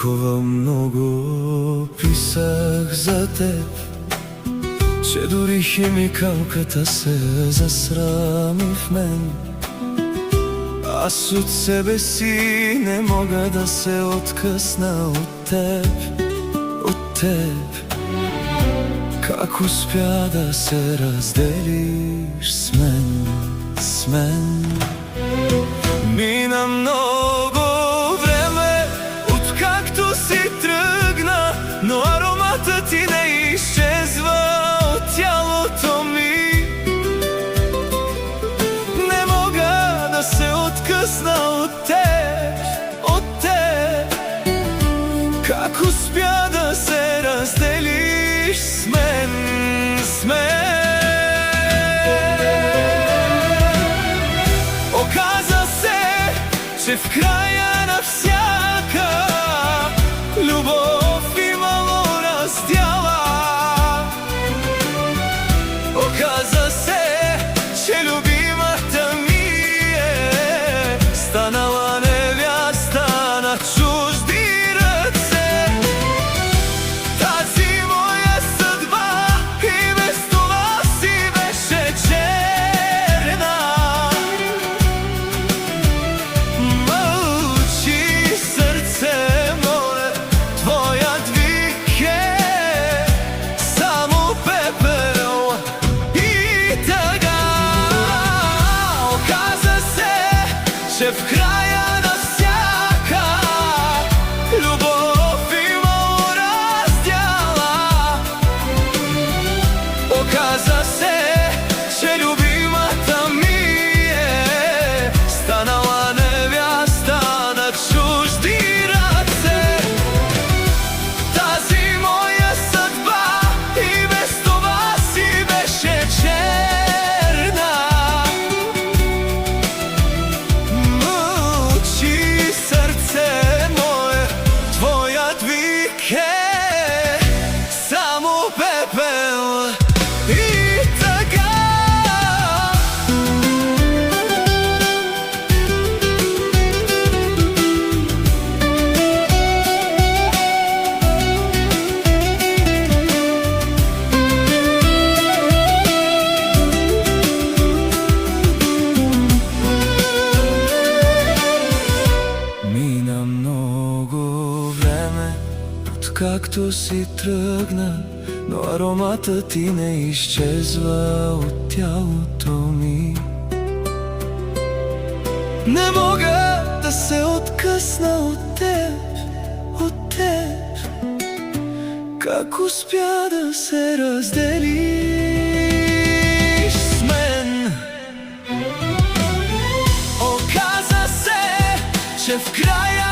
Толкова много писах за теб, че дори химикалката се засрами в мен. Аз от себе си не мога да се откъсна от теб, от теб. Как успя да се разделиш с мен, с мен? Мина много време, откакто си тръгна, но ароматът ти не изчезва от тялото ми. Не мога да се откъсна от теб, от теб. Как успя да се разделиш с мен, с мен? Оказа се, че в края на всяка любов имало раздяла. Оказа се, че любимата ми е станала невяста на чужди ръце. Тази моя съдба и без това си беше черна. Мълчи, сърце мое, твоят вик е само пепел и тъга. Оказа се, че в края на всяка любов имало раздяла. Оказа се, че любимата ми е станала невяста на чужди ръце. Тази моя съдба и без това си беше черна. Мълчи, сърце мое, твоят вик е само пепел и тъга. Мина много време, откакто си тръгна, но ароматът ти не изчезва от тялото ми. Не мога да се откъсна от теб, от теб. Как успя да се разделиш с мен? Оказа се, че в края